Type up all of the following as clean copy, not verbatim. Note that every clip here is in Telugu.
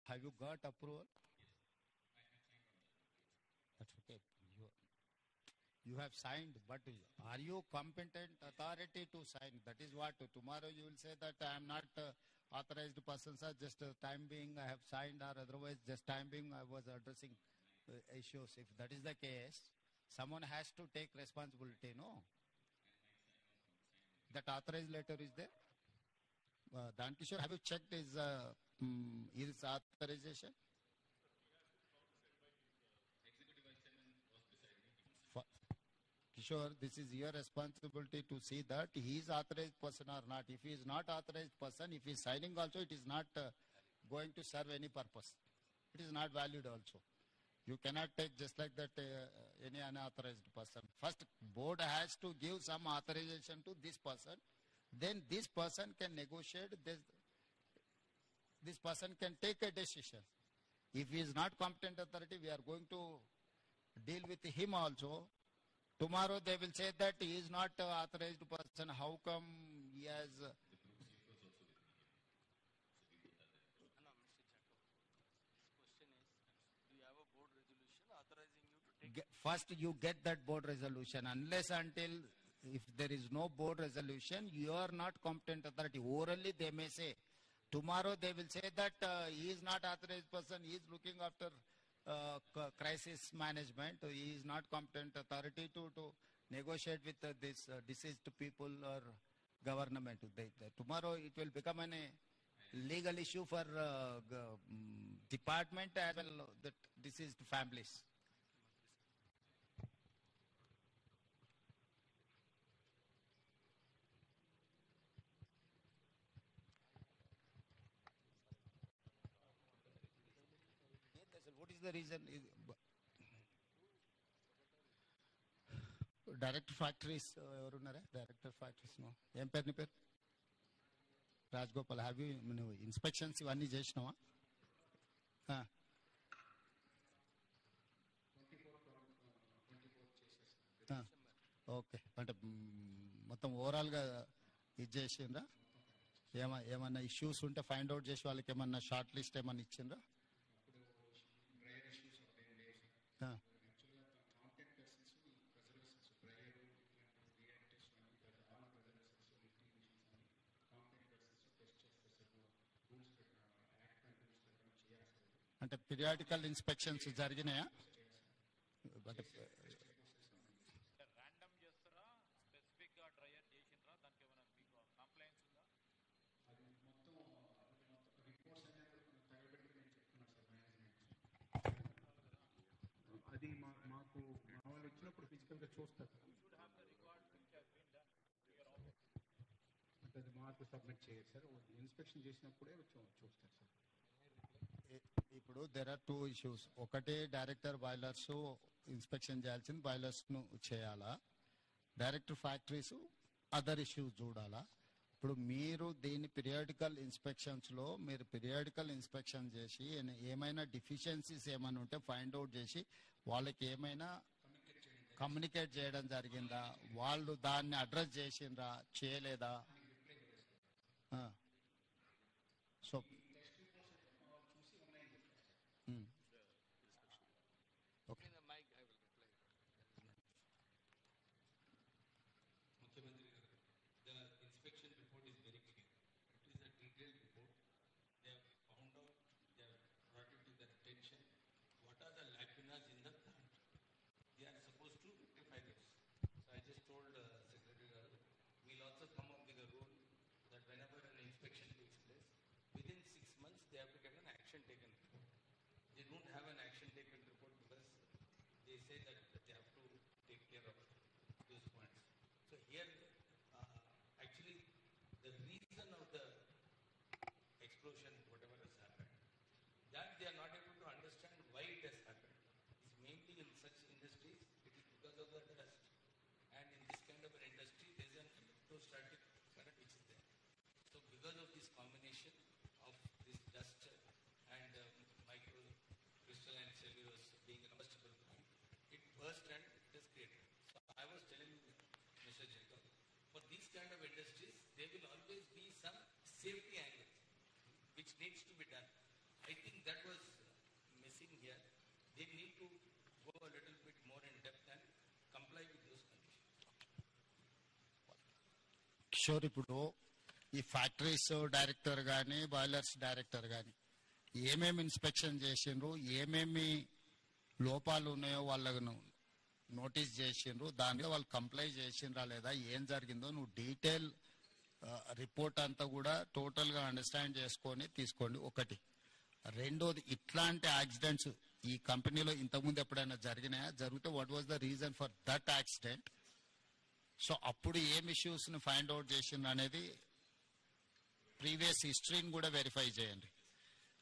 Have you got approval? That's okay. You have signed, but are you competent authority to sign? That is what tomorrow you will say that I am not authorized person, sir. Just time being I have signed, or otherwise just time being I was addressing issues. If that is the case, someone has to take responsibility. No, that authorized letter is there. Dan Kishore, have you checked his authorization? Kishore, this is your responsibility to see that he is authorized person or not. If he is not authorized person, if he is signing also, it is not going to serve any purpose. It is not valid also. You cannot take just like that any unauthorized person. First, board has to give some authorization to this person. Then this person can negotiate. This person can take a decision. If he is not competent authority, we are going to deal with him also. Tomorrow they will say that he is not authorized person. How come he has? No, Mr. Jacob. His question is, do you have a board resolution authorizing you to take? First, you get that board resolution. Unless until if there is no board resolution, you are not competent authority. Orally, they may say. Tomorrow they will say that he is not authorized person. He is looking after crisis management. He is not competent authority to negotiate with this deceased people or government. Tomorrow it will become a legal issue for department as well that deceased families. What is the reason? Director factories ఎవరున్నారా? డైరెక్టర్ ఫ్యాక్టరీస్ ఏం పేరు నీ పేరు? రాజగోపాల్. హ్యావ్ యూ నువ్వు ఇన్స్పెక్షన్స్ ఇవన్నీ చేసినావా? ఓకే, అంటే మొత్తం ఓవరాల్గా ఇది చేసిండ్రా? ఏమన్నా ఇష్యూస్ ఉంటే ఫైండ్ అవుట్ చేసి వాళ్ళకి ఏమన్నా షార్ట్ లిస్ట్ ఏమన్నా ఇచ్చిండ్రా? అంటే పీరియాడికల్ ఇన్స్పెక్షన్స్ జరిగినాయా? అంటే ర్యాండమ్ చేస్తారా, స్పెసిఫిక్ గా డ్రైయర్ చేసిండ్రా? దానికి ఏమైనా మీకు కంప్లైంట్స్ ఉందా? అది మాకు మా వాళ్ళు వచ్చినప్పుడు ఫిజికల్ గా చూస్తారు. అంటే అది మాకు సబ్మిట్ చేయరు సార్. ఇన్స్పెక్షన్ చేసినప్పుడే చూస్తారు సార్. ఇప్పుడు దెర్ ఆర్ టూ ఇష్యూస్. ఒకటి డైరెక్టర్ బాయిలర్స్ ఇన్స్పెక్షన్ చేయాల్సింది బాయిలర్స్ ను చేయాలా, డైరెక్టర్ ఫ్యాక్టరీస్ అదర్ ఇష్యూస్ చూడాలా. ఇప్పుడు మీరు దీన్ని పీరియాడికల్ ఇన్స్పెక్షన్స్ లో మీరు పీరియాడికల్ ఇన్స్పెక్షన్ చేసి ఏమైనా డిఫిషియన్సీస్ ఏమైనా ఉంటే ఫైండ్ అవుట్ చేసి వాళ్ళకి ఏమైనా కమ్యూనికేట్ చేయడం జరిగిందా? వాళ్ళు దాన్ని అడ్రస్ చేసిండ్రా, చేయలేదా? So Okay. The mic, I will reply. Mukhyamantri garu, the inspection report is very clear. It is a detailed report. They have found out, they have brought it to their attention. What are the lacunas in the plant? They are supposed to rectify this. So I just told Secretary garu, we'll also come up with a rule that whenever an inspection takes place, within 6 months they have to get an action taken report. They don't have an action taken report because they say that they have to take care of those points. So here, actually, the reason of the explosion, whatever has happened, that they are not able to understand why it has happened. It's mainly in such industries, it is because of the dust. And in this kind of an industry, there is an electrostatic current which is there. So because of this combination of this dust and micro crystalline cellulose being a combustible point, it burst and it is created. So I was telling Mr. Jacob, for these kind of industries, there will always be some safety angle which needs to be done. I think that Kishore, ఇప్పుడు ఈ ఫ్యాక్టరీస్ డైరెక్టర్ కానీ బాయిలర్స్ డైరెక్టర్ కానీ ఏమేమి ఇన్స్పెక్షన్ చేసిండ్రు, ఏమేమి లోపాలు ఉన్నాయో వాళ్ళను నోటీస్ చేసిండ్రు, దానిలో వాళ్ళు కంప్లై చేసిండ్రా లేదా, ఏం జరిగిందో నువ్వు డీటెయిల్ రిపోర్ట్ అంతా కూడా టోటల్గా అండర్స్టాండ్ చేసుకొని తీసుకోండి. ఒకటి. రెండోది, ఇట్లాంటి యాక్సిడెంట్స్ ఈ కంపెనీలో ఇంతకుముందు ఎప్పుడైనా జరిగినాయా, జరిగితే what was the reason for that accident, so అప్పుడు ఏం ఇష్యూస్ ని ఫైండ్ అవుట్ చేసిండ్రు అనేది ప్రీవియస్ హిస్టరీని కూడా వెరిఫై చేయండి.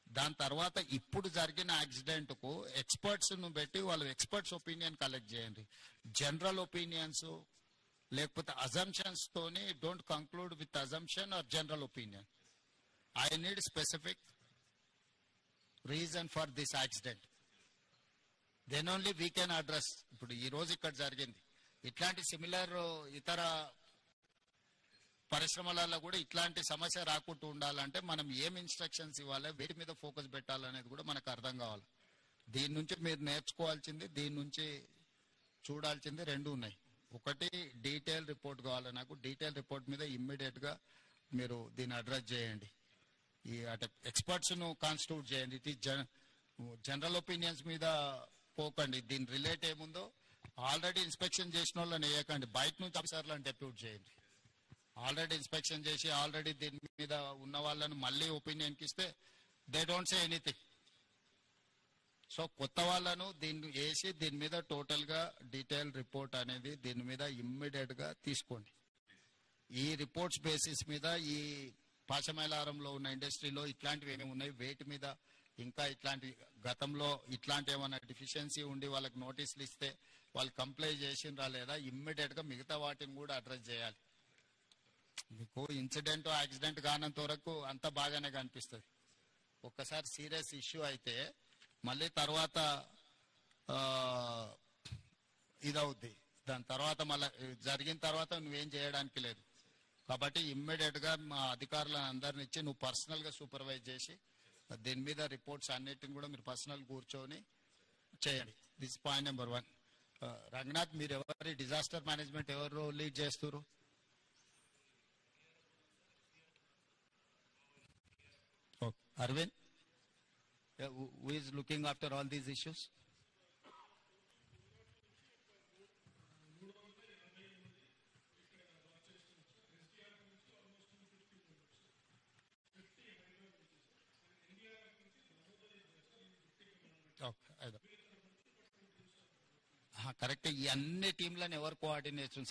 దాని తర్వాత ఇప్పుడు జరిగిన యాక్సిడెంట్ కు ఎక్స్పర్ట్స్ ను పెట్టి వాళ్ళ ఎక్స్పర్ట్స్ ఒపీనియన్ కలెక్ట్ చేయండి. జనరల్ ఒపీనియన్స్ లేకపోతే అజంప్షన్స్ తోని don't conclude with assumption or general opinion. I need specific reason for this accident, then only we can address. ఇప్పుడు ఈ రోజు ఇక్కడ జరిగింది, ఇట్లాంటి సిమిలర్ ఇతర పరిశ్రమలలో కూడా ఇట్లాంటి సమస్య రాకుండా ఉండాలంటే మనం ఏం ఇన్స్ట్రక్షన్స్ ఇవ్వాలి, వేటి మీద ఫోకస్ పెట్టాలనేది కూడా మనకు అర్థం కావాలి. దీని నుంచి మీరు నేర్చుకోవాల్సింది, దీని నుంచి చూడాల్సింది రెండు ఉన్నాయి. ఒకటి, డీటెయిల్ రిపోర్ట్ కావాలి నాకు. డీటెయిల్ రిపోర్ట్ మీద ఇమ్మీడియట్ గా మీరు దీన్ని అడ్రస్ చేయండి. ఈ అంటే ఎక్స్పర్ట్స్ ను కాన్స్టిట్యూట్ చేయండి. ఇట్ ఈస్ జనరల్ ఒపీనియన్స్ మీద పోకండి. దీని రిలేట్ ఏముందో ఆల్రెడీ ఇన్స్పెక్షన్ చేసిన వాళ్ళని వేయకండి, బయట నుంచి ఆఫీసర్లను డెప్యూట్ చేయండి. ఆల్రెడీ ఇన్స్పెక్షన్ చేసి ఆల్రెడీ దీని మీద ఉన్న వాళ్ళని మళ్ళీ ఒపీనియన్ కి ఇస్తే they don't say anything. So కొత్త వాళ్ళను దీన్ని వేసి దీని మీద టోటల్ గా డీటెయిల్ రిపోర్ట్ అనేది దీని మీద ఇమ్మీడియట్ గా తీసుకోండి. ఈ రిపోర్ట్స్ బేసిస్ మీద ఈ పాశమైలారంలో ఉన్న ఇండస్ట్రీలో ఇట్లాంటివి ఏమేమి ఉన్నాయి, వేటి మీద ఇంకా ఇట్లాంటి గతంలో ఇట్లాంటి ఏమైనా డిఫిషియన్సీ ఉండి వాళ్ళకి నోటీసులు ఇస్తే వాళ్ళు కంప్లై చేసిండ్రా లేదా, ఇమ్మీడియట్ గా మిగతా వాటిని కూడా అడ్రస్ చేయాలి. మీకు ఇన్సిడెంట్ యాక్సిడెంట్ కానంత వరకు అంతా బాగానే కనిపిస్తుంది. ఒక్కసారి సీరియస్ ఇష్యూ అయితే మళ్ళీ తర్వాత ఇదవుద్ది. దాని తర్వాత మళ్ళీ జరిగిన తర్వాత నువ్వేం చేయడానికి లేదు. కాబట్టి ఇమ్మీడియట్ గా మా అధికారులను అందరిని ఇచ్చి నువ్వు పర్సనల్ గా సూపర్వైజ్ చేసి దీని మీద రిపోర్ట్స్ అన్నిటిని కూడా మీరు పర్సనల్ కూర్చొని చేయండి. This point number 1. రంగనాథ్, మీరు ఎవరి డిజాస్టర్ మేనేజ్మెంట్ ఎవరు లీడ్ చేస్తారు? Arvind, who is looking after all these issues? Correct. ఈ అన్ని టీంలను ఎవరు కోఆర్డినేషన్